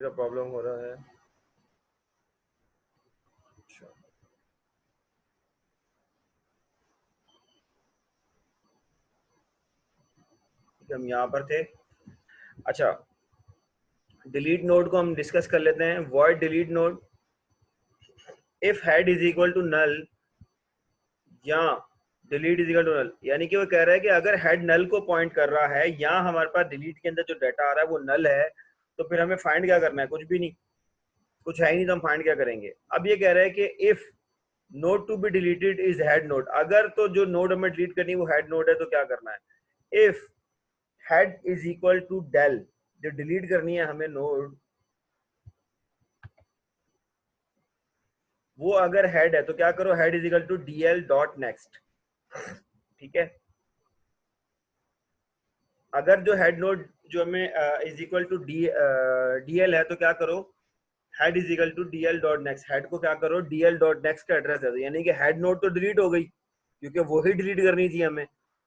Problem हो रहा है। अच्छा, हम यहाँ पर थे। अच्छा, डिलीट नोड को हम डिस्कस कर लेते हैं। Void delete node if head is equal to null या delete is equal to null, यानी कि वो कह रहा है कि अगर हेड नल को पॉइंट कर रहा है या हमारे पास डिलीट के अंदर जो डाटा आ रहा है वो नल है, तो फिर हमें फाइंड क्या करना है? कुछ भी नहीं, कुछ है ही नहीं, तो हम फाइंड क्या करेंगे? अब ये कह रहा है कि if node to be deleted is head node, अगर तो जो नोड हमें डिलीट करनी है वो हेड नोड है, तो क्या करना है? If head is equal to del, जो डिलीट करनी है हमें नोड, वो अगर हेड है तो क्या करो? Head is equal to DL dot next. ठीक है, अगर जो हेड नोड जो हमें इज इक्वल टू डीएल है तो क्या करो? Head is equal to DL dot next. हेड को क्या करो? डीएल डॉट नेक्स्ट का एड्रेस दे दो, यानी कि हेड नोड तो डिलीट हो गई क्योंकि वो ही डिलीट करनी थी हमें।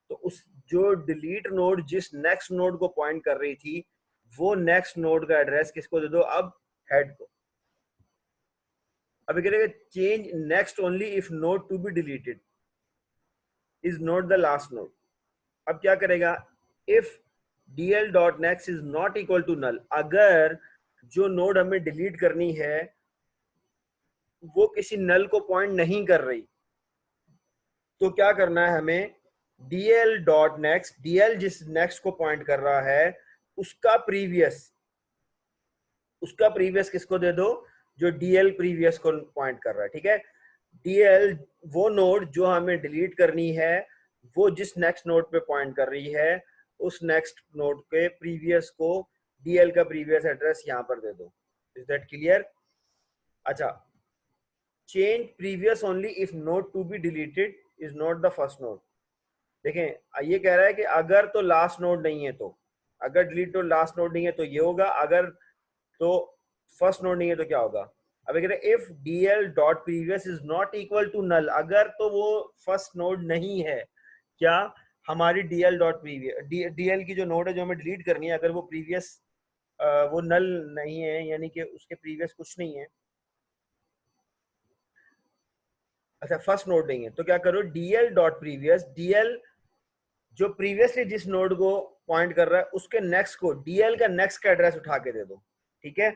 तो उस जो डिलीट नोड जिस नेक्स्ट नोड को पॉइंट कर रही थी, वो नेक्स्ट नोड का एड्रेस किसको दे दो? अब हेड को। अब कह रहे change next only if node to be deleted is not the last node. अब क्या करेगा? If dl dot next is not equal to null, अगर जो नोड हमें डिलीट करनी है वो किसी नल को पॉइंट नहीं कर रही, तो क्या करना है हमें? dl डॉट नेक्स्ट, dl जिस नेक्स्ट को पॉइंट कर रहा है उसका प्रीवियस, उसका प्रीवियस किसको दे दो? जो dl प्रीवियस को पॉइंट कर रहा है। ठीक है, dl वो नोड जो हमें डिलीट करनी है, वो जिस नेक्स्ट नोड पे पॉइंट कर रही है उस नेक्स्ट नोड के प्रीवियस को dl का प्रीवियस एड्रेस यहाँ पर दे दो। Is that clear? अच्छा, change previous only if node to be deleted is not the first node. देखें, ये कह रहा है कि अगर तो लास्ट नोड नहीं है, तो अगर डिलीट तो लास्ट नोड नहीं है तो ये होगा, अगर तो फर्स्ट नोड नहीं है तो क्या होगा? अब कह रहे if dl dot previous is not equal to null, अगर तो वो फर्स्ट नोड नहीं है, क्या हमारी dl डॉट प्रीवियस, dl की जो नोड है जो हमें डिलीट करनी है, अगर वो प्रीवियस वो नल नहीं है, यानी कि उसके प्रीवियस कुछ नहीं है, अच्छा फर्स्ट नोड नहीं है, तो क्या करो? dl डॉट प्रीवियस, dl जो प्रीवियसली जिस नोड को पॉइंट कर रहा है उसके नेक्स्ट को dl का नेक्स्ट का एड्रेस उठा के दे दो। ठीक है,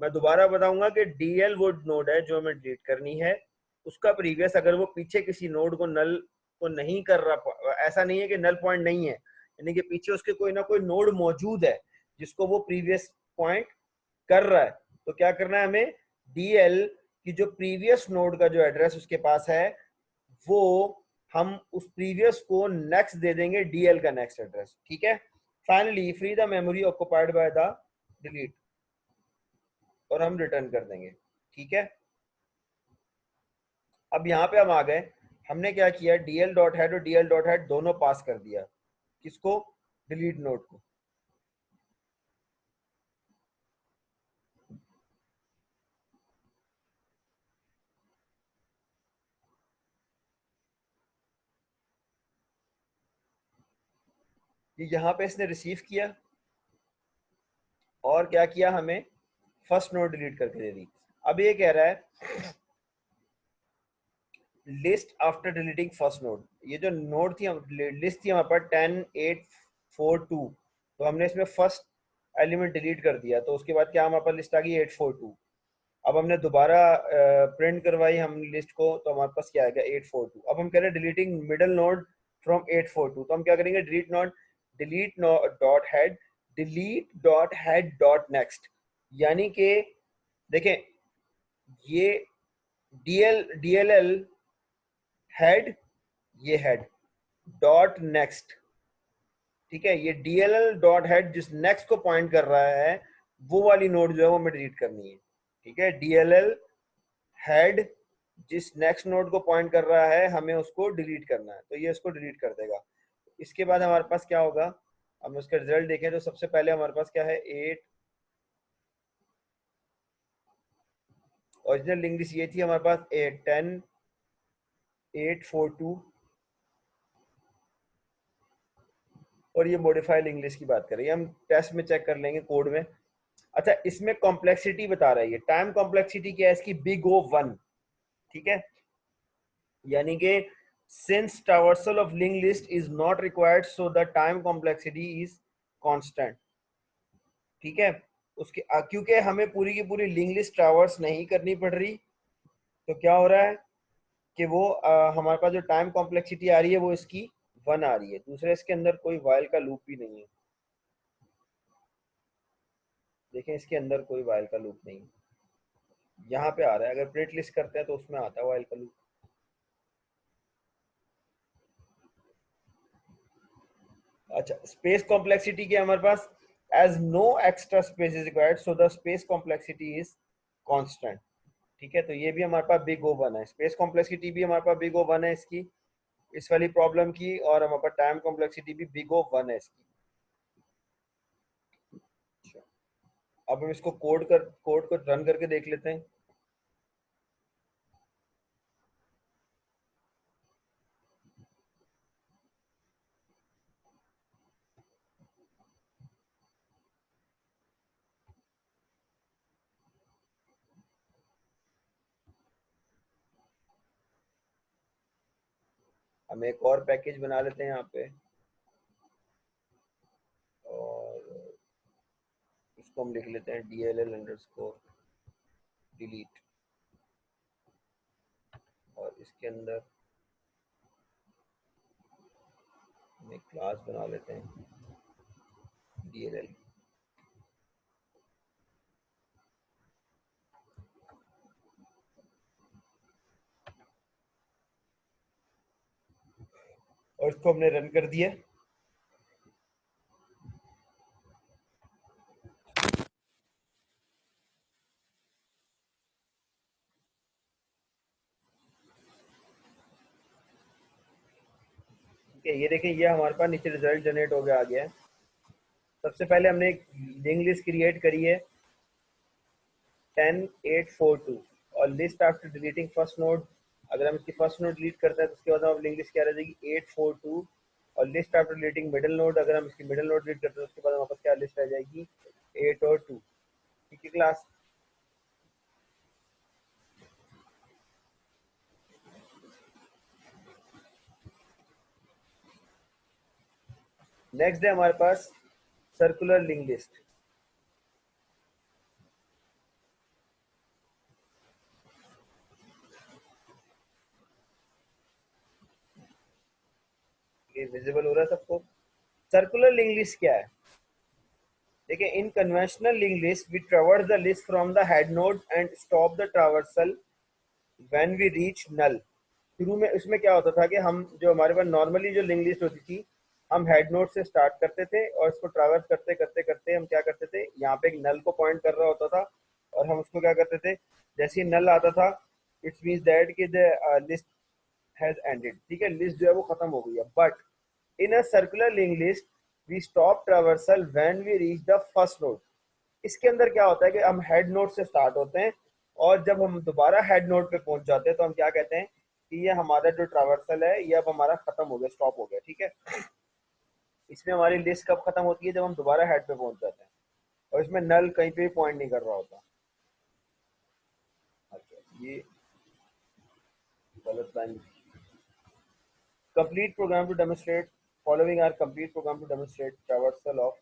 मैं दोबारा बताऊंगा कि dl वो नोड है जो हमें डिलीट करनी है, उसका प्रीवियस अगर वो पीछे किसी नोड को नल को नहीं कर रहा, ऐसा नहीं है कि नल पॉइंट नहीं है, यानी कि पीछे उसके कोई ना कोई नोड मौजूद है जिसको वो प्रीवियस पॉइंट कर रहा है, तो क्या करना है हमें? dl की जो प्रीवियस नोड का जो एड्रेस उसके पास है, वो हम उस प्रीवियस को नेक्स्ट दे देंगे dl का नेक्स्ट एड्रेस। ठीक है, finally free the memory occupied by the delete, और हम रिटर्न कर देंगे। ठीक है, अब यहाँ पे हम आ गए, हमने क्या किया? dl डॉट हेड और dl डॉट हेड दोनों पास कर दिया, किसको? डिलीट नोड को। ये यहाँ पे इसने रिसीव किया और क्या किया? हमें फर्स्ट नोड डिलीट करके दे दी। अब ये कह रहा है list after deleting first node. ये जो नोड थी, लिस्ट थी हमारे पास 10 8 4 2, तो हमने इसमें फर्स्ट एलिमेंट डिलीट कर दिया, तो उसके बाद क्या हमारे पास लिस्ट आ गई? 8 4 2। अब हमने दोबारा प्रिंट करवाई हम लिस्ट को, तो हमारे पास क्या आ गया? 8 4 2। अब हम कह रहे हैं डिलीटिंग मिडल नोड फ्रॉम 8 4 2, तो हम क्या करेंगे? Delete dot head, delete dot head dot next, यानी कि देखें ये डीएल हेड, ये हेड डॉट नेक्स्ट। ठीक है, ये डीएल डॉट हेड जिस नेक्स्ट को पॉइंट कर रहा है, वो वाली नोड जो है वो हमें डिलीट करनी है। ठीक है, डीएल हेड जिस नेक्स्ट नोड को पॉइंट कर रहा है हमें उसको डिलीट करना है, तो ये उसको डिलीट कर देगा। इसके बाद हमारे पास क्या होगा? हम उसका रिजल्ट देखें तो सबसे पहले हमारे पास क्या है? 8, ओरिजिनल लिंक लिस्ट ये थी हमारे पास 8 10 8 4 2, और ये मॉडिफाइड इंग्लिश की बात करें, हम टेस्ट में चेक कर लेंगे कोड में अच्छा, इसमें कॉम्प्लेक्सिटी बता रहा है, ये टाइम कॉम्प्लेक्सिटी क्या है इसकी, बिग ओ 1, ठीक है, यानी कि since traversal of linked list is not required so the time complexity is constant, ठीक है। उसके क्योंकि हमें पूरी की पूरी लिंक लिस्ट ट्रैवर्स नहीं करनी पड़ रही, तो क्या हो रहा है कि वो हमारे पास जो टाइम कॉम्प्लेक्सिटी आ रही है वो इसकी 1 आ रही है। दूसरे इसके अंदर कोई वाइल का लूप भी नहीं है, देखें इसके अंदर कोई वाइल का लूप नहीं है, यहाँ पे आ रहा है, अगर प्रिंट लिस्ट करते हैं तो उसमें आता है वाइल का लूप। अच्छा, स्पेस कॉम्प्लेक्सिटी क्या है हमारे पास, as no extra space is required so the space complexity is constant, ठीक है। तो ये भी हमारे पास बिग ओ वन है, स्पेस कॉम्प्लेक्सिटी भी हमारे पास बिग ओ वन है इसकी, इस वाली प्रॉब्लम की, और हमारे पास टाइम कॉम्प्लेक्सिटी भी बिग ओ वन है इसकी। अच्छा, अब हम इसको कोड को रन करके देख लेते हैं। हम एक और पैकेज बना लेते हैं यहाँ पे, और इसको हम लिख लेते हैं DLL अंडरस्कोर डिलीट, और इसके अंदर हम एक क्लास बना लेते हैं DLL, और इसको हमने रन कर दिया। ठीक है, ये देखें, ये हमारे पास नीचे रिजल्ट जनरेट हो गया आ गया है। सबसे पहले हमने एक लिंक लिस्ट क्रिएट करी है 10842, और list after deleting first node, अगर हम इसकी फर्स्ट नोड डिलीट करते हैं तो उसके बाद हम लिंक लिस्ट क्या रह जाएगी 842, और list after deleting middle node, अगर हम इसकी मिडिल नोड डिलीट करते हैं तो उसके बाद हमारे पास क्या लिस्ट रह जाएगी 8 और 2, ठीक है क्लास। नेक्स्ट है हमारे पास सर्कुलर लिंक लिस्ट, ये विजिबल हो रहा है सबको। सर्कुलर लिंक लिस्ट क्या है, देखिए, in conventional link list we traverse the list from the head node and stop the traversal when we reach null. शुरू में इसमें क्या होता था कि हम जो हमारे पास नॉर्मली जो लिंक लिस्ट होती थी, हम हेड नोड से स्टार्ट करते थे और इसको ट्रैवर्स करते करते करते हम क्या करते थे, यहाँ पे एक नल को पॉइंट कर रहा होता था, और हम उसको क्या करते थे, जैसे ही नल आता था इट्स मीन्स दैट कि द लिस्ट हैज एंडेड, ठीक है, लिस्ट जो है वो खत्म हो गई है। But in a circular link list we stop traversal when we reach the first node. इसके अंदर क्या होता है कि हम हेड नोड से स्टार्ट होते हैं, और जब हम दोबारा हेड नोड पे पहुंच जाते हैं तो हम क्या कहते हैं कि ये हमारा जो ट्रैवर्सल है ये अब हमारा खत्म हो गया, स्टॉप हो गया, ठीक है। इसमें हमारी लिस्ट कब खत्म होती है, जब हम दोबारा हेड पे पहुंच जाते हैं, और इसमें नल कहीं पे भी पॉइंट नहीं कर रहा होता। अच्छा, ये गलत line, complete program to demonstrate following are complete program to demonstrate traversal of.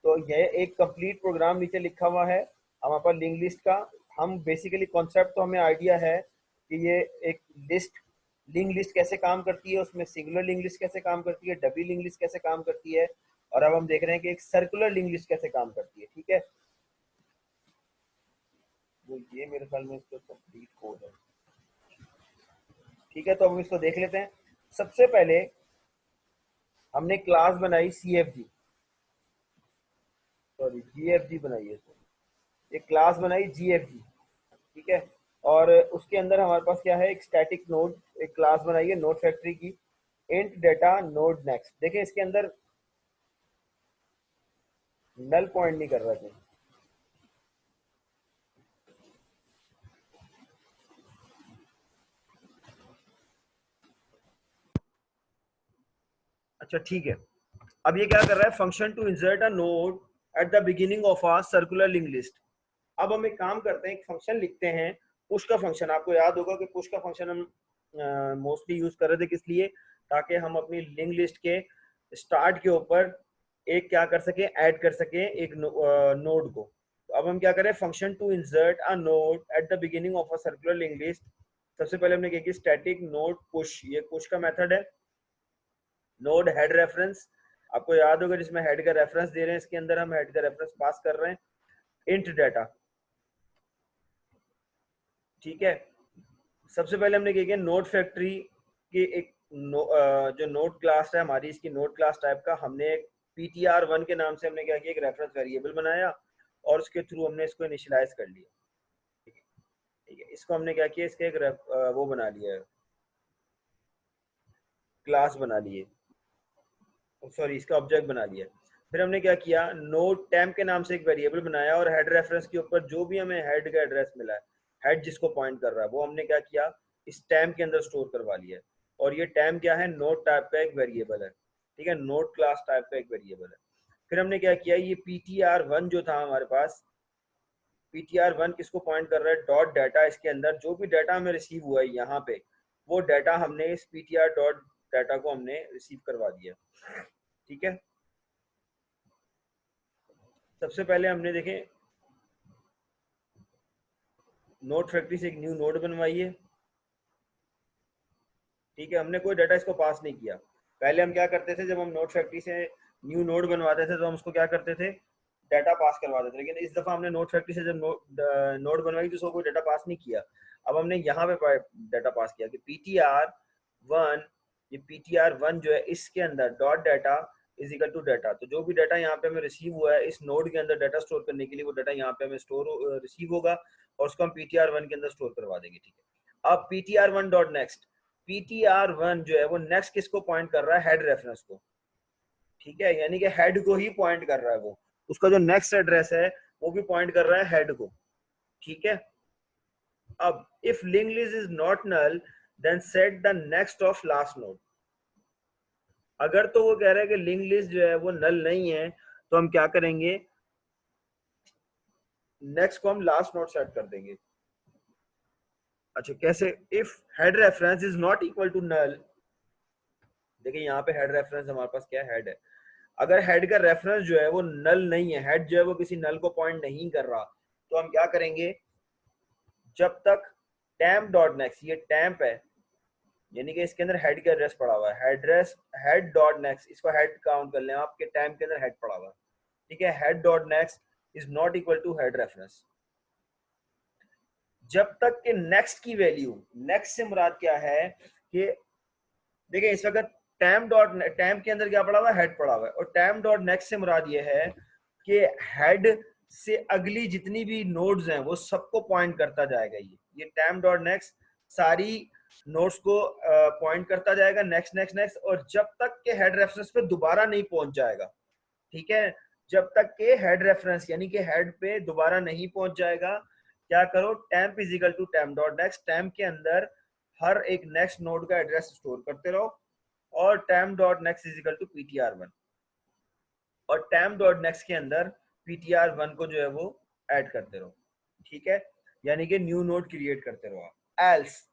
तो यह एक कंप्लीट प्रोग्राम नीचे लिखा हुआ है हमारे पास लिंक लिस्ट का। हम बेसिकली कॉन्सेप्ट तो हमें आइडिया है कि ये एक लिस्ट, लिंक लिस्ट कैसे काम करती है, उसमें सिंगुलर लिंक लिस्ट कैसे काम करती है, डबल लिंक लिस्ट कैसे काम करती है, और अब हम देख रहे हैं कि एक सर्कुलर लिंक लिस्ट कैसे काम करती है, ठीक है। तो ये मेरे ख्याल में इसका कंप्लीट कोड है, ठीक है। तो हम इसको देख लेते हैं। सबसे पहले हमने क्लास बनाई CFG, सॉरी GFG बनाई है, एक क्लास बनाई GFG, ठीक है। और उसके अंदर हमारे पास क्या है, एक स्टैटिक नोड, एक क्लास बनाई है नोड फैक्ट्री की, इंट डेटा नोड नेक्स्ट। देखें इसके अंदर नल पॉइंट नहीं कर रहा है। अच्छा ठीक है, अब ये क्या कर रहा है, function to insert a node at the beginning of a circular link list. अब हम एक काम करते हैं, एक फंक्शन लिखते हैं, पुश का फंक्शन। आपको याद होगा कि पुश का फंक्शन हम मोस्टली यूज कर रहे थे किस लिए, ताकि हम अपनी लिंक लिस्ट के स्टार्ट के ऊपर एक क्या कर सके, ऐड कर सके एक नोड को। तो अब हम क्या करें, function to insert a node at the beginning of a circular link list. सबसे पहले हमने क्या किया, स्टैटिक नोड पुश, ये पुश का मेथड है। नोड हेड रेफरेंस, आपको याद होगा जिसमें हेड का रेफरेंस दे रहे हैं, इसके अंदर हम हेड का रेफरेंस पास कर रहे हैं इंट डाटा। ठीक है, सबसे पहले हमने क्या किया, नोड फैक्ट्री की एक जो नोड क्लास है हमारी, इसकी नोड क्लास टाइप का हमने ptr1 के नाम से हमने क्या किया, एक रेफरेंस वेरिएबल बनाया और उसके थ्रू हमने इसको इनिशियलाइज कर लिया। ठीक है, इसको हमने क्या किया, इसके एक वो बना लिया है, क्लास बना लिए, सॉरी इसका ऑब्जेक्ट बना लिया। फिर हमने क्या किया, नोड टेम्प के नाम से एक वेरिएबल बनाया और हेड रेफरेंस के ऊपर जो भी हमें हेड का एड्रेस मिला है, हेड जिसको पॉइंट कर रहा है, वो हमने क्या किया, इस टैम्प के अंदर स्टोर करवा लिया। और ये टैम्प क्या है, नोड टाइप का एक वेरिएबल है। ठीक है, नोड क्लास टाइप का एक वेरिएबल है। फिर हमने क्या किया, ये ptr1 जो था हमारे पास, ptr1 किसको पॉइंट कर रहा है, डॉट डाटा। इसके अंदर जो भी डाटा हमें रिसीव हुआ है यहाँ पे, वो डाटा हमने इस ptr डॉट डाटा को हमने रिसीव करवा दिया। ठीक है, सबसे पहले हमने देखे नोड फैक्ट्री से एक न्यू नोड बनवाई है। ठीक है, हमने कोई डाटा इसको पास नहीं किया। पहले हम क्या करते थे, जब हम नोड फैक्ट्री से न्यू नोड बनवाते थे तो हम उसको क्या करते थे, डाटा पास करवाते थे। लेकिन इस दफा हमने नोड फैक्ट्री से जब नोड बनवाई तो उसको कोई डाटा पास नहीं किया। अब हमने यहाँ पे डाटा पास किया कि ptr1, ये ptr1 जो है इसके अंदर dot data is equal to data. तो जो भी डाटा यहाँ पे हमें रिसीव हुआ है इस नोड के अंदर डाटा स्टोर करने के लिए, वो डाटा यहाँ पे हमें स्टोर रिसीव होगा और उसको हम ptr1 के अंदर स्टोर करवा देंगे। ठीक है, अब ptr1 डॉट नेक्स्ट, ptr1 जो है वो नेक्स्ट किसको पॉइंट कर रहा है, हेड रेफरेंस को। ठीक है, यानी कि हेड को ही पॉइंट कर रहा है वो, उसका जो नेक्स्ट एड्रेस है वो भी पॉइंट कर रहा है हेड को। ठीक है, अब if link list is not null then set the next of last node. अगर तो वो कह रहा है कि लिंक लिस्ट जो है वो नल नहीं है, तो हम क्या करेंगे, नेक्स्ट को हम लास्ट नोड सेट कर देंगे। अच्छा कैसे, if head reference is not equal to null, देखिए यहाँ पे हेड रेफरेंस हमारे पास क्या है, हेड है। अगर हेड का रेफरेंस जो है वो नल नहीं है, हेड जो है वो किसी नल को पॉइंट नहीं कर रहा, तो हम क्या करेंगे, जब तक टैम्प डॉट नेक्स्ट, ये टैम्प है यानी कि इसके अंदर हेड का एड्रेस पड़ा हुआ है, एड्रेस हेड डॉट नेक्स्ट, इसको हेड काउंट कर लें आपके टैम्प के अंदर हेड पड़ा हुआ है। ठीक है, head dot next is not equal to head reference. जब तक के नेक्स्ट की वैल्यू, नेक्स्ट से मुराद क्या है कि देखिए इस वक्त टैम्प के अंदर क्या पड़ा हुआ है, हेड पड़ा हुआ है, और टैम्प डॉट नेक्स्ट से मुराद ये है कि हेड से अगली जितनी भी नोड्स हैं वो सबको पॉइंट करता जाएगा। ये टैम्प डॉट नेक्स्ट सारी नोड्स को पॉइंट करता जाएगा, नेक्स्ट नेक्स्ट नेक्स्ट, और जब तक के हेड रेफरेंस पे दोबारा नहीं पहुंच जाएगा। ठीक है, जब तक के हेड रेफरेंस यानी कि हेड पे दोबारा नहीं पहुंच जाएगा, क्या करो, temp is equal to temp dot next, temp के अंदर हर एक नेक्स्ट नोड का एड्रेस स्टोर करते रहो, और temp dot next is equal to ptr1, और टैम्प डॉट नेक्स्ट के अंदर ptr1 को जो है वो ऐड करते रहो। ठीक है, यानी कि न्यू नोड क्रिएट करते रहो आप। एल्स,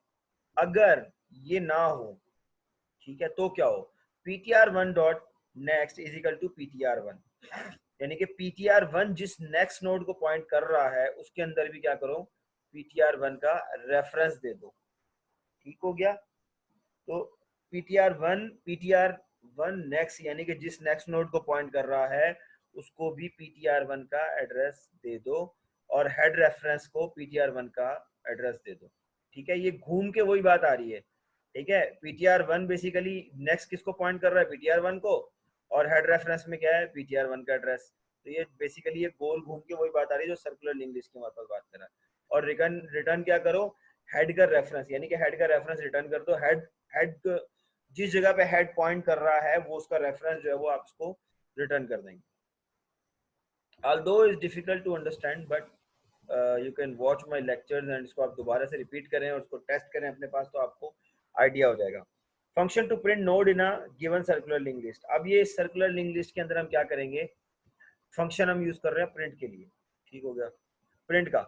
अगर ये ना हो, ठीक है, तो क्या हो, ptr1 dot next is equal to ptr1, यानी कि ptr1 जिस नेक्स्ट नोड को पॉइंट कर रहा है उसके अंदर भी क्या करो, ptr1 का रेफरेंस दे दो। ठीक हो गया, तो ptr1 नेक्स्ट यानी कि जिस नेक्स्ट नोड को पॉइंट कर रहा है उसको भी ptr1 का एड्रेस दे दो, और हेड रेफरेंस को ptr1 का एड्रेस दे दो। ठीक है, ये घूम के वही बात आ रही है। ठीक है, ptr1 बेसिकली नेक्स्ट किसको पॉइंट कर रहा है, ptr1 को, और हेड रेफरेंस में क्या है, ptr1 का एड्रेस। तो ये बेसिकली ये गोल घूम के वही बात आ रही है जो सर्कुलर लिंक लिस्ट की हमारे पास बात कर रहा है। और रिटर्न रिटर्न क्या करो, हेड का रेफरेंस, यानी कि हेड का रेफरेंस रिटर्न कर दो। हेड जिस जगह पे हेड पॉइंट कर रहा है वो उसका रेफरेंस जो है वो आप उसको रिटर्न कर देंगे। although it's difficult to understand but you can watch my lectures and इसको आप दोबारा से रिपीट करें और उसको टेस्ट करें अपने पास, तो आपको आइडिया हो जाएगा। Function to print node in a given circular link list. अब ये सर्कुलर लिंक लिस्ट के अंदर हम क्या करेंगे, फंक्शन हम यूज कर रहे हैं प्रिंट के लिए, ठीक हो गया। प्रिंट का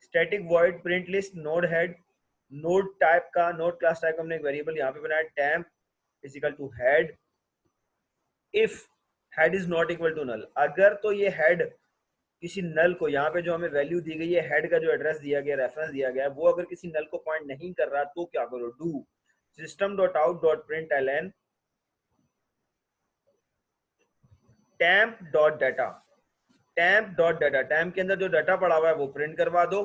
static void print list node head, node type का, नोड क्लास टाइप का हमने एक वेरिएबल यहाँ पे बनाया temp is equal to head, if head is not equal to null, अगर तो ये हेड किसी नल को, यहाँ पे जो हमें वैल्यू दी गई है हेड का जो एड्रेस दिया गया, रेफरेंस दिया गया है, वो अगर किसी नल को पॉइंट नहीं कर रहा तो क्या करो, do system dot out dot print L temp dot data, temp dot data, temp के अंदर जो डाटा पड़ा हुआ है वो प्रिंट करवा दो,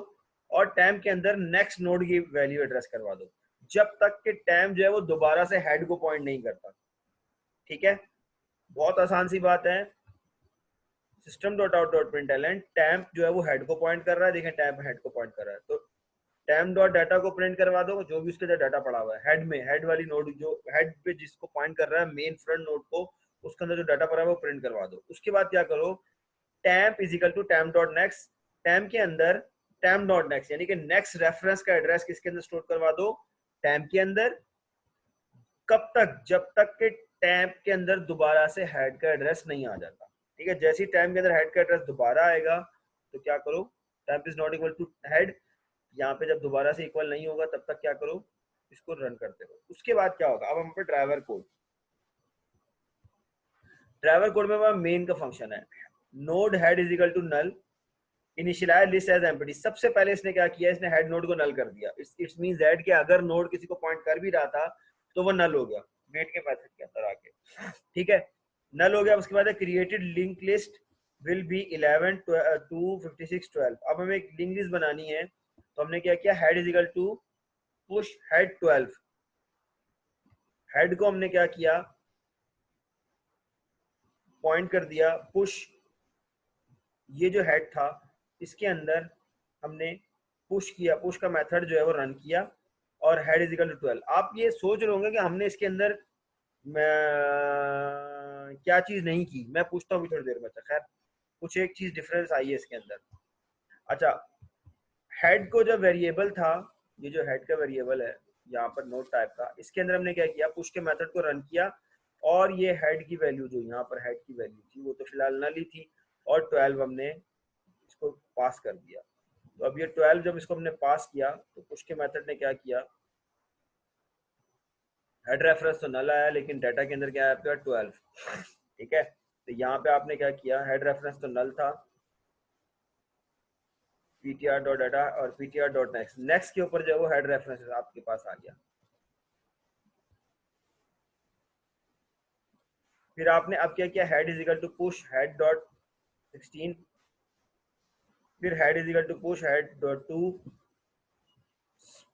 और टेम्प के अंदर नेक्स्ट नोड की वैल्यू एड्रेस करवा दो, जब तक कि टेम्प जो है वो दोबारा से हेड को पॉइंट नहीं करता। ठीक है, बहुत आसान सी बात है। System dot out dot print L temp जो है वो हेड को पॉइंट कर रहा है, देखें टेम्प हेड को पॉइंट कर रहा है, तो टेम्प डॉट डाटा को प्रिंट करवा दो, जो भी उसके अंदर डाटा पड़ा हुआ है हेड में, हेड वाली नोड जो हेड पे जिसको पॉइंट कर रहा है मेन फ्रंट नोड को, उसके अंदर जो डाटा पड़ा है वो प्रिंट करवा दो। उसके बाद क्या करो, temp is equal to temp dot next, temp के अंदर टेम्प डॉट नेक्स्ट यानी कि नेक्स्ट रेफरेंस का एड्रेस किसके अंदर स्टोर करवा दो, टेम्प के अंदर। कब तक, जब तक कि टेम्प के अंदर दोबारा से हेड का एड्रेस नहीं आ जाता। ठीक है, जैसे ही टेम्प के अंदर हेड का एड्रेस दोबारा आएगा तो क्या करो, temp is not equal to head, यहाँ पे जब दोबारा से इक्वल नहीं होगा तब तक क्या करो, इसको रन करते रहो। उसके बाद क्या होगा, अब हम पे ड्राइवर कोड, ड्राइवर कोड में मेन का फंक्शन है node head is equal to null initialise list as empty. सबसे पहले इसने क्या किया, इसने हेड नोड को नल कर दिया। इट्स मींस दैट कि अगर नोड किसी को पॉइंट कर भी रहा था तो वो नल हो गया मेट के मेथड के अंदर आके। ठीक है, नल हो गया। उसके बाद created link list will be 11 2 56 12। अब हमें एक लिंक लिस्ट बनानी है, तो हमने क्या किया, head is equal to push head 12, head को हमने क्या किया, पॉइंट कर दिया पुश, ये जो हेड था इसके अंदर हमने पुश किया, पुश का मेथड जो है वो रन किया, और हेड इज इक्वल टू 12। आप ये सोच रहे होंगे कि हमने इसके अंदर क्या चीज नहीं की, मैं पूछता हूँ थोड़ी देर में। खैर कुछ एक चीज डिफरेंस आई है इसके अंदर। अच्छा, हेड को जो वेरिएबल था, ये जो हेड का वेरिएबल है यहाँ पर नोट टाइप का, इसके अंदर हमने क्या किया, पुश के मेथड को रन किया, और ये हेड की वैल्यू जो यहाँ पर हेड की वैल्यू थी वो तो फिलहाल नल ही थी, और 12 हमने इसको पास कर दिया। तो अब ये 12 जब इसको हमने पास किया तो पुश के मेथड ने क्या किया, हेड रेफरेंस तो नल आया लेकिन डाटा के अंदर क्या आया आपका 12। ठीक है, तो यहाँ पे आपने क्या किया, हेड रेफरेंस तो नल था, ptr डॉट डाटा और ptr डॉट नेक्स्ट, नेक्स्ट के ऊपर जो है वो हेड रेफरेंस आपके पास आ गया। फिर आपने अब क्या किया, head is equal to push head dot 16, फिर head is equal to push head dot 2,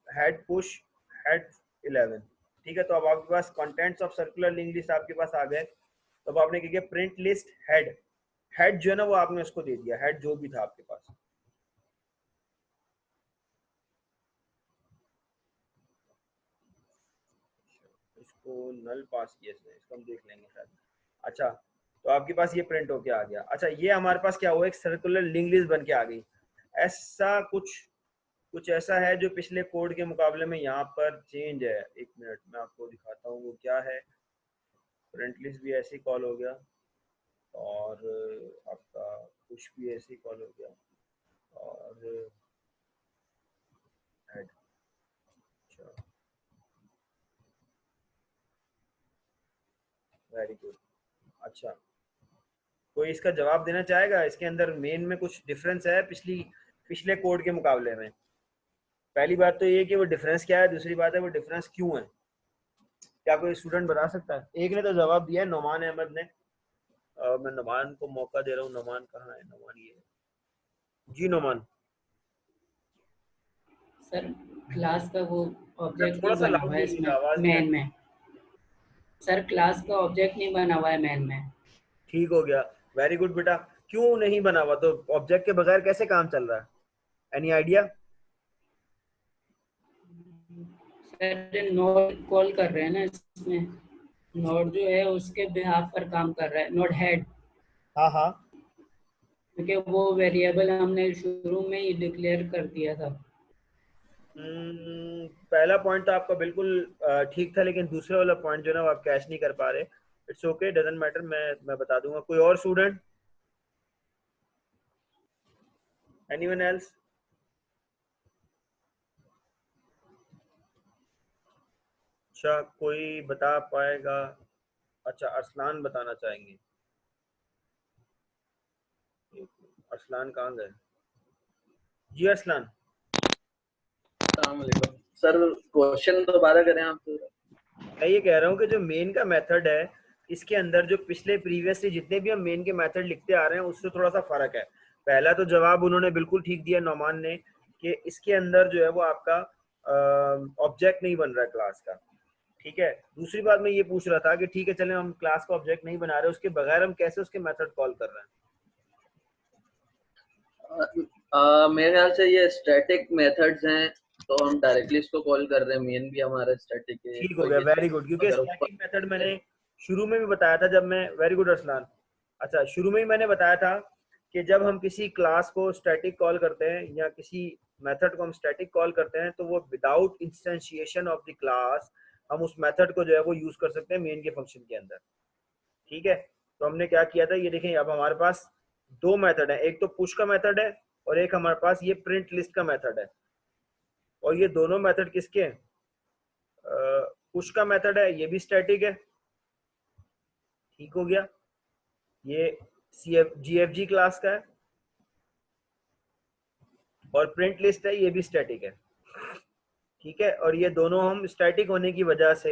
head push head 11। ठीक है, तो अब आपके पास contents of circular link list आपके पास आ गए। तो अब आपने क्या किया, प्रिंट लिस्ट हेड, हेड जो है ना वो आपने उसको दे दिया, हेड जो भी था आपके पास। इसको नल पास किया इसने, इसको हम देख लेंगे शायद। अच्छा, तो आपके पास ये प्रिंट होके आ गया। अच्छा, ये हमारे पास क्या हुआ, एक सर्कुलर लिंक लिस्ट बन के आ गई। ऐसा कुछ ऐसा है जो पिछले कोड के मुकाबले में यहाँ पर चेंज है। एक मिनट मैं आपको दिखाता हूँ वो क्या है। प्रिंट लिस्ट भी ऐसे ही कॉल हो गया, और आपका पुश भी ऐसे ही कॉल हो गया, और हेड। अच्छा, वेरी गुड। अच्छा, कोई इसका जवाब देना चाहेगा, इसके अंदर मेन में कुछ डिफरेंस है पिछले कोड के मुकाबले में? पहली बात तो ये कि वो डिफरेंस क्या है, दूसरी बात है वो डिफरेंस क्यों है, क्या कोई स्टूडेंट बता सकता है? एक ने तो जवाब दिया है, नोमान अहमद ने। मैं नोमान को मौका दे रहा हूँ। नोमान कहाँ है, नोमान ये जी नोमान। सर क्लास का वो ऑब्जेक्ट थोड़ा नहीं सा बना लाउड हुआ है बोलिएगा, इसमें आवाज नहीं आ मेन रही। में। सर क्लास का ऑब्जेक्ट नहीं बना हुआ है मेन में। ठीक हो गया, वेरी गुड बेटा। क्यों नहीं बना हुआ, तो ऑब्जेक्ट के बगैर कैसे काम चल रहा है? Any idea? Sir node call कर रहे हैं ना इसमें, नोड जो है उसके बिहाफ पर काम कर रहा है, नोड हेड, हाँ हाँ, क्योंकि वो वेरिएबल हमने शुरू में ही डिक्लेयर कर दिया था। पहला पॉइंट तो आपका बिल्कुल ठीक था, लेकिन दूसरा वाला पॉइंट जो है ना वो आप कैच नहीं कर पा रहे। इट्स ओके, डजंट मैटर, मैं बता दूंगा। कोई और स्टूडेंट, एनीवन एल्स? अच्छा, कोई बता पाएगा? अच्छा, अरसलान बताना चाहेंगे। अरसलान कहाँ गए? जी अरसलान। अस्सलाम वालेकुम सर, क्वेश्चन दोबारा करें आप तो। मैं ये कह रहा हूँ कि जो मेन का मेथड है, इसके अंदर जो पिछले प्रीवियसली जितने भी हम मेन के मेथड लिखते आ रहे हैं उससे थोड़ा सा फर्क है। पहला तो जवाब उन्होंने बिल्कुल ठीक दिया नौमान ने, कि इसके अंदर जो है वो आपका ऑब्जेक्ट नहीं बन रहा है क्लास का। ठीक है, दूसरी बात मैं ये पूछ रहा था कि ठीक है चले हम क्लास का ऑब्जेक्ट नहीं बना रहे, उसके बगैर हम कैसे उसके मेथड कॉल कर रहे हैं? मेरे ख्याल से ये स्टैटिक मेथड्स हैं, तो हम डायरेक्टली इसको कॉल कर रहे हैं। मेन भी हमारा स्टैटिक है, ठीक हो कोई गया, भी वेरी गुड। क्योंकि अगर ऊपर। स्टैटिक मेथड मैंने शुरू में भी बताया था जब मैं, वेरी गुड अरसलान। अच्छा, शुरू में ही मैंने बताया था कि जब हम किसी क्लास को स्टैटिक कॉल करते हैं या किसी मेथड को हम स्टैटिक कॉल करते हैं, तो वो विदाउट इंस्टेंशिएशन ऑफ द क्लास हम उस मेथड को जो है वो यूज कर सकते हैं मेन के फंक्शन के अंदर। ठीक है, तो हमने क्या किया था, ये देखें, अब हमारे पास दो मेथड है, एक तो पुश का मेथड है और एक हमारे पास ये प्रिंट लिस्ट का मेथड है। और ये दोनों मेथड किसके हैं? पुश का मेथड है, ये भी स्टैटिक है। ठीक हो गया, ये GFG क्लास का है। और प्रिंट लिस्ट है, ये भी स्टैटिक है। ठीक है, और ये दोनों हम स्टैटिक होने की वजह से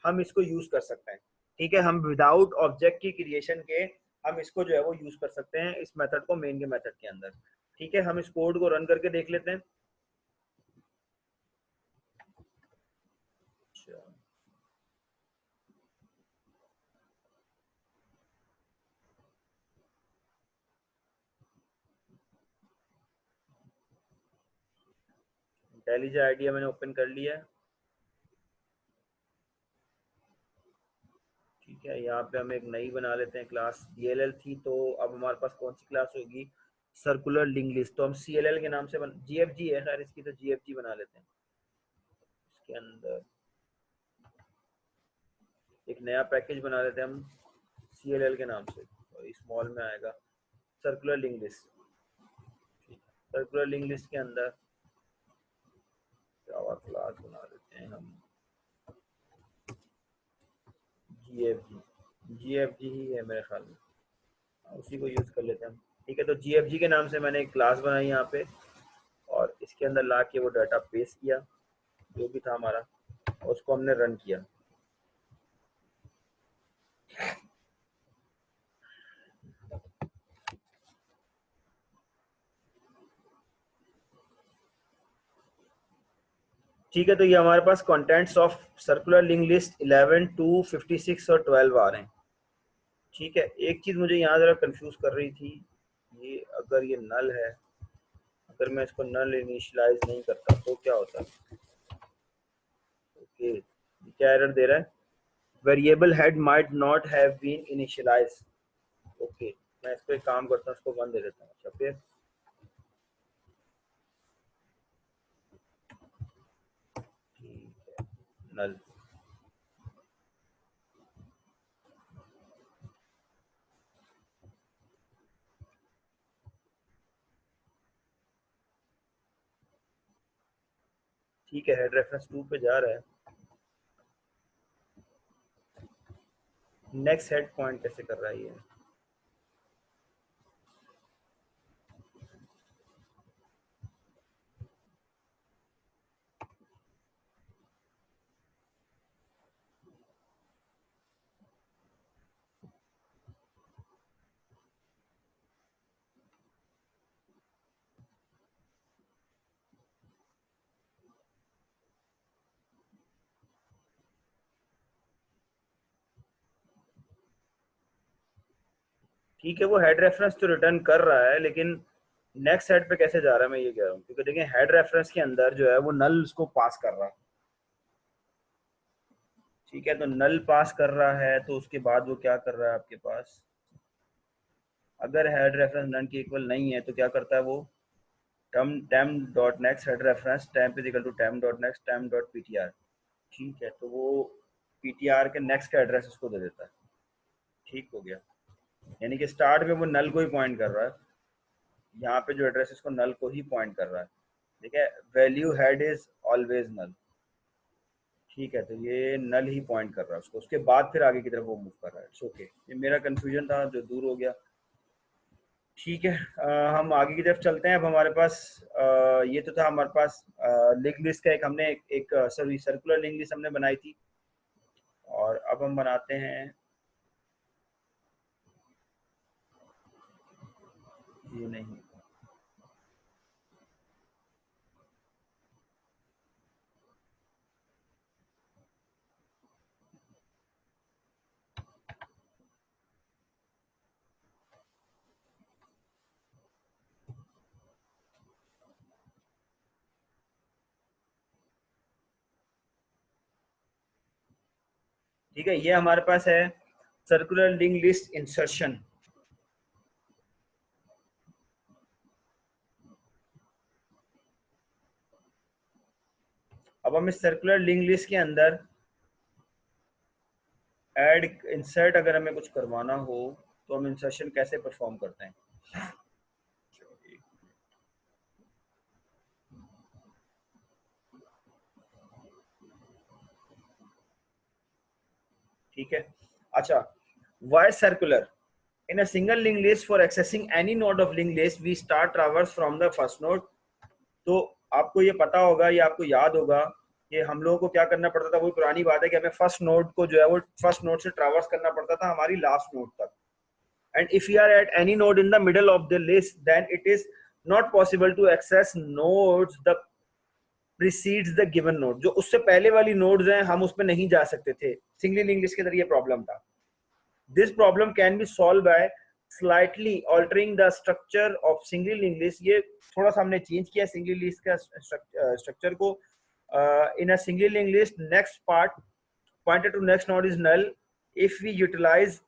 हम इसको यूज कर सकते हैं। ठीक है, हम विदाउट ऑब्जेक्ट की क्रिएशन के हम इसको जो है वो यूज कर सकते हैं इस मेथड को मेन के मेथड के अंदर। ठीक है, हम इस कोड को रन करके देख लेते हैं। अच्छा, इंटेलिजेंट आइडिया मैंने ओपन कर लिया है। ठीक है, यहाँ पे हम एक नई बना लेते हैं क्लास। DLL थी, तो अब हमारे पास कौन सी क्लास होगी? Circular link list. तो हम CLL के नाम से GFG है खैर इसकी, तो GFG बना लेते हैं। इसके अंदर एक नया पैकेज बना लेते हैं हम CLL के नाम से, और स्मॉल में आएगा circular link list. Circular link list के अंदर जावा क्लास बना लेते हैं हम GFG ही है मेरे ख्याल में, उसी को यूज कर लेते हैं हम। ठीक है, तो GFG के नाम से मैंने एक क्लास बनाई यहाँ पे, और इसके अंदर ला के वो डाटा पेस्ट किया जो भी था हमारा, और उसको हमने रन किया। ठीक है, तो ये हमारे पास contents of circular link list 11, 2, 56 और 12 आ रहे हैं। ठीक है, एक चीज मुझे यहाँ जरा कंफ्यूज कर रही थी, ये अगर ये नल है, अगर मैं इसको नल इनिशियलाइज नहीं करता तो क्या होता है? ओके, क्या एरर दे रहा है? Variable head might not have been initialised. Okay, मैं इस पे काम करता हूँ, इसको 1 दे देता हूँ। अच्छा, फिर ठीक है, नल। ठीक है, हेड रेफरेंस 2 पे जा रहा है। नेक्स्ट हेड पॉइंट कैसे कर रहा है ये? ठीक है, वो हेड रेफरेंस तो रिटर्न कर रहा है, लेकिन नेक्स्ट हेड पे कैसे जा रहा है मैं ये कह रहा हूँ। क्योंकि देखिए हेड रेफरेंस के अंदर जो है वो नल उसको पास कर रहा है। ठीक है, तो नल पास कर रहा है, तो उसके बाद वो क्या कर रहा है आपके पास? अगर हेड रेफरेंस नन के इक्वल नहीं है तो क्या करता है वो? temp dot next head reference temp is equal to temp dot next temp dot ptr। ठीक है, तो वो ptr के next का एड्रेस उसको दे देता है। ठीक हो गया, यानी कि स्टार्ट में वो नल को ही पॉइंट कर रहा है, यहाँ पे जो एड्रेस इसको नल को ही पॉइंट कर रहा है। ठीक है, वैल्यू हेड इज ऑलवेज नल। ठीक है, तो ये नल ही पॉइंट कर रहा है उसको, उसके बाद फिर आगे की तरफ वो मूव कर रहा है। इट्स ओके, ये मेरा कंफ्यूजन था जो दूर हो गया। ठीक है, हम आगे की तरफ चलते हैं। अब हमारे पास ये तो था हमारे पास लिंक लिस्ट का एक हमने एक सॉरी सर्कुलर लिंक लिस्ट हमने बनाई थी, और अब हम बनाते हैं ये नहीं, ठीक है, ये हमारे पास है सर्कुलर लिंक लिस्ट इंसर्शन। अब हम इस सर्कुलर लिंक लिस्ट के अंदर ऐड इंसर्ट अगर हमें कुछ करवाना हो तो हम इंसर्शन कैसे परफॉर्म करते हैं। ठीक है, अच्छा, why circular in a single linked list for accessing any node of linked list we start traverse from the first node। तो आपको ये पता होगा, ये आपको याद होगा कि हम लोगों को क्या करना पड़ता था, वही पुरानी बात है कि हमें फर्स्ट नोड को जो है वो फर्स्ट नोड से ट्रैवर्स करना पड़ता था हमारी लास्ट नोड तक। And if you are at any node in the middle of the list then it is not possible to access nodes the precedes the given node. जो उससे पहले वाली नोड्स हैं हम उसमें नहीं जा सकते थे, सिंगली लिंक्ड लिस्ट के अंदर ये प्रॉब्लम था। This problem can be solve by slightly altering the structure of singly linked list. ये थोड़ा सा हमने चेंज किया सिंगली लिस्ट का स्ट्रक्चर को। in a singly linked list next part pointed to next node is null। if we utilize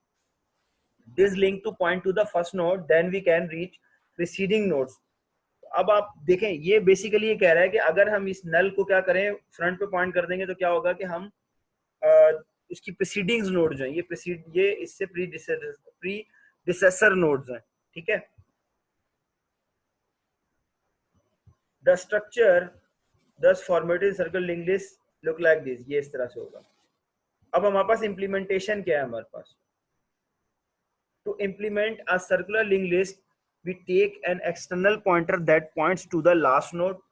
this link to point to the first node then we can reach preceding nodes। अब आप देखें, ये basically ये कह रहा है कि अगर हम इस नल को क्या करें, फ्रंट पे पॉइंट कर देंगे तो क्या होगा कि हम इसकी प्रीसीडिंग्स नोड्स हैं, ये इससे प्रीडिसेसर नोड्स हैं। ठीक है, the structure thus formatted circle linked list look like this। ये इस तरह से होगा। अब हमारे पास इम्प्लीमेंटेशन क्या है हमारे पास, to implement a circular linked list we take an external pointer that points to the last node।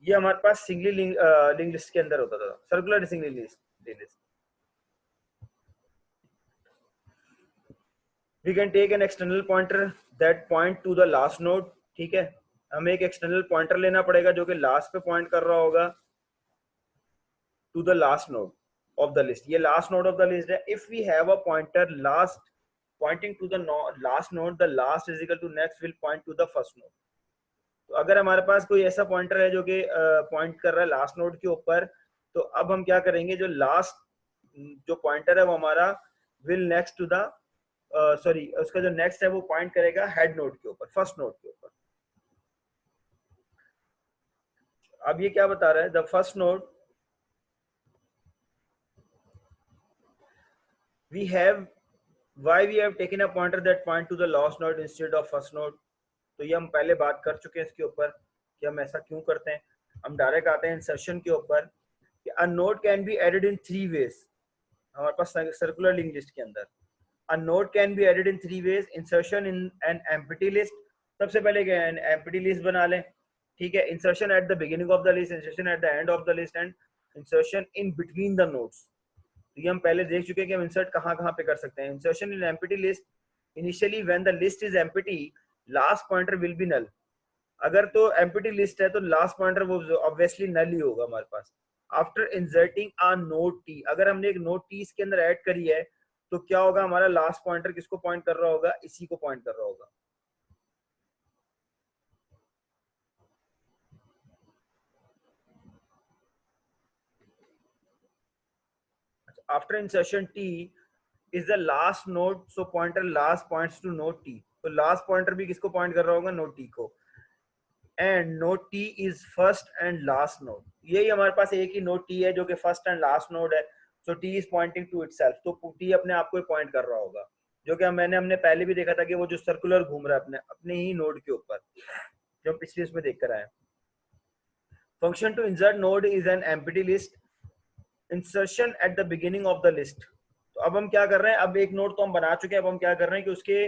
ये हमारे पास सिंगली लिंक लिस्ट के अंदर होता था, circular singly list. we can take an external pointer that point to the last node। ठीक है, हमें एक एक्सटर्नल पॉइंटर लेना पड़ेगा जो कि लास्ट पे पॉइंट कर रहा होगा to the last node of the list. ये last node of the list है। If we have a pointer last pointing to the last node the last is equal to next will point to the first node. तो अगर हमारे पास कोई ऐसा pointer है जो कि पॉइंट कर रहा है लास्ट नोड के ऊपर, तो अब हम क्या करेंगे, जो लास्ट जो पॉइंटर है वो हमारा will next to the sorry उसका जो नेक्स्ट है वो पॉइंट करेगा हेड नोड के ऊपर, फर्स्ट नोड के ऊपर। अब ये क्या बता रहा है, the first node we have why we have taken a pointer that point to the last node instead of first node। तो ये हम पहले बात कर चुके हैं इसके ऊपर कि हम ऐसा क्यों करते हैं। हम डायरेक्ट आते हैं इंसर्शन के ऊपर कि a node can be added in 3 ways। हमारे पास सर्कुलर लिंक लिस्ट के अंदर a node can be added in 3 ways। insertion in an empty list, सबसे पहले empty list बना लें। ठीक है, insertion at the beginning of the list, insertion at the end of the list and insertion in between the nodes। तो ये हम पहले देख चुके हैं कि हम इंसर्ट कहाँ पे कर सकते हैं। Insertion in empty list, initially when the list is empty last pointer will be null. अगर तो एम्प्टी लिस्ट है तो लास्ट पॉइंटर वो ऑब्वियसली नल ही होगा हमारे पास। After inserting a node T, अगर हमने एक नोड टी इसके अंदर ऐड करी है तो क्या होगा, हमारा लास्ट पॉइंटर किसको पॉइंट कर रहा होगा, इसी को पॉइंट कर रहा होगा। after insertion t is the last node, so pointer last points to node t। तो last pointer भी किसको पॉइंट कर रहा होगा, node t को। And node T is first and last node. यही हमारे पास एक ही नोड टी है जो कि फर्स्ट एंड लास्ट नोड है, so T is pointing to itself, तो टी अपने आप को पॉइंट कर रहा होगा, जो कि हमने पहले भी देखा था कि वो जो सर्कुलर घूम रहा है अपने अपने ही नोड के ऊपर, जो हम पिछले उसमें देख कर आए। Function to insert node is an empty list, insertion at the beginning of the list. तो अब हम क्या कर रहे हैं, अब एक नोड तो हम बना चुके हैं, अब हम क्या कर रहे हैं कि उसके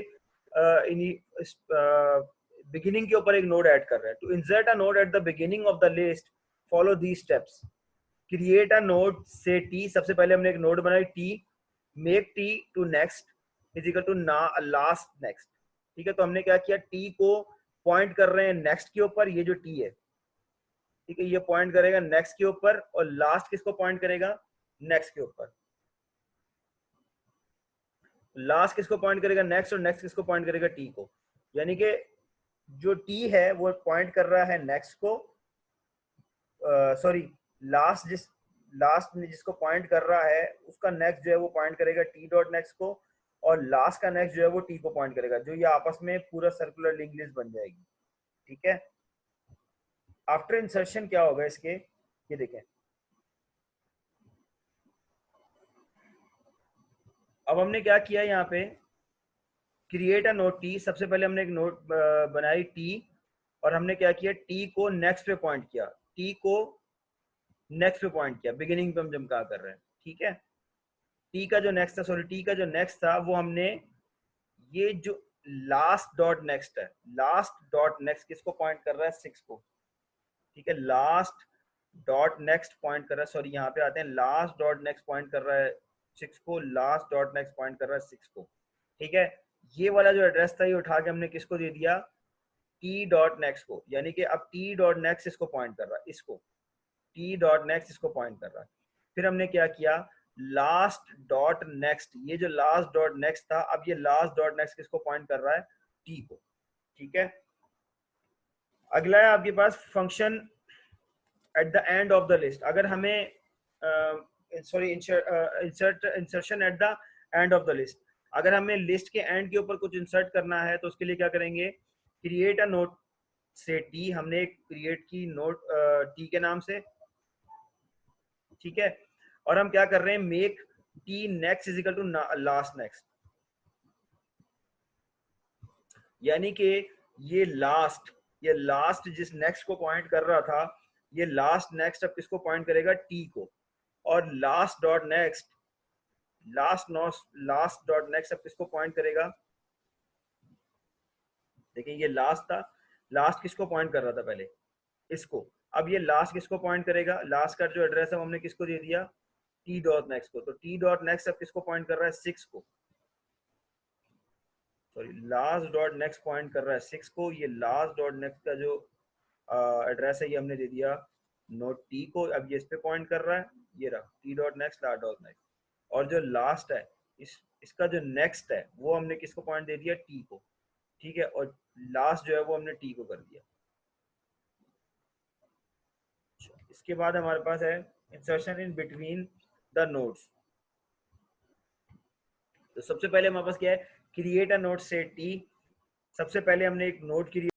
बिगिनिंग के ऊपर एक नोड ऐड कर रहे हैं। To insert a node at the beginning of the list follow these steps. Create a node से टी, सबसे पहले हमने एक नोड बनाई T, make T to next is equal to last next. ठीक है, तो हमने क्या किया, टी को पॉइंट कर रहे हैं नेक्स्ट के ऊपर, ये जो टी है, ठीक है, ये पॉइंट करेगा नेक्स्ट के ऊपर, और लास्ट किसको पॉइंट करेगा, नेक्स्ट के ऊपर। लास्ट किसको पॉइंट करेगा, नेक्स्ट, और नेक्स्ट किसको पॉइंट करेगा, टी को। यानी कि जो टी है वो पॉइंट कर रहा है नेक्स्ट को, सॉरी लास्ट में जिसको पॉइंट कर रहा है उसका नेक्स्ट जो है वो पॉइंट करेगा टी डॉट नेक्स्ट को, और लास्ट का नेक्स्ट जो है वो टी को पॉइंट करेगा, जो ये आपस में पूरा सर्कुलर लिंक लिस्ट बन जाएगी। ठीक है, आफ्टर इंसर्शन क्या होगा इसके, ये देखें, अब हमने क्या किया यहाँ पे, क्रिएट अ नोड टी, सबसे पहले हमने एक नोड बनाई टी, और हमने क्या किया, टी को नेक्स्ट पे पॉइंट किया, टी को नेक्स्ट पे पॉइंट किया, बिगिनिंग पे हम जब क्या कर रहे हैं। ठीक है, टी का जो नेक्स्ट था, सॉरी टी का जो नेक्स्ट था वो हमने, ये जो लास्ट डॉट नेक्स्ट है, लास्ट डॉट नेक्स्ट किसको पॉइंट कर रहा है, 6 को। ठीक है, लास्ट डॉट नेक्स्ट पॉइंट कर रहा है, सॉरी यहाँ पे आते हैं, लास्ट डॉट नेक्स्ट पॉइंट कर रहा है 6 को, लास्ट डॉट नेक्स्ट पॉइंट कर रहा है 6 को। ठीक है, ये वाला जो एड्रेस था ये उठा के हमने किसको दे दिया, टी डॉट नेक्स्ट को, यानी कि अब टी डॉट नेक्स्ट इसको पॉइंट कर रहा है, इसको टी डॉट नेक्स्ट इसको पॉइंट कर रहा है। फिर हमने क्या किया, लास्ट डॉट नेक्स्ट, ये जो लास्ट डॉट नेक्स्ट था, अब ये लास्ट डॉट नेक्स्ट किसको पॉइंट कर रहा है, टी को। ठीक है, अगला है आपके पास function at the end of the list. अगर हमें sorry insertion at the end of the list, अगर हमें लिस्ट के एंड के ऊपर कुछ इंसर्ट करना है तो उसके लिए क्या करेंगे, क्रिएट अ नोड से टी, हमने क्रिएट की नोड टी के नाम से। ठीक है, और हम क्या कर रहे हैं, make T next is equal to last next, यानी कि ये लास्ट जिस नेक्स्ट को पॉइंट कर रहा था, ये लास्ट नेक्स्ट अब किसको पॉइंट करेगा, टी को, और लास्ट डॉट नेक्स्ट अब किसको पॉइंट करेगा, देखिए ये लास्ट था, लास्ट किसको पॉइंट कर रहा था पहले, इसको, अब ये लास्ट किसको पॉइंट करेगा, लास्ट का जो एड्रेस है हमने किसको दे दिया, टी डॉट नेक्स्ट को, तो टी डॉट नेक्स्ट अब किसको पॉइंट कर रहा है, 6 को, sorry last dot next point कर रहा है 6 को, ये लास्ट डॉट नेक्स्ट का जो एड्रेस है ये हमने दे दिया नोट टी को, अब ये इस पे पॉइंट कर रहा है, ये रहा T dot next last dot next, और जो लास्ट है इसका जो नेक्स्ट है वो हमने किसको पॉइंट दे दिया, टी को। ठीक है, और लास्ट जो है वो हमने टी को कर दिया। इसके बाद हमारे पास है insertion in between the nodes. तो सबसे पहले हमारे पास क्या है, क्रिएट अ नोड से टी, सबसे पहले हमने एक नोड क्रिएट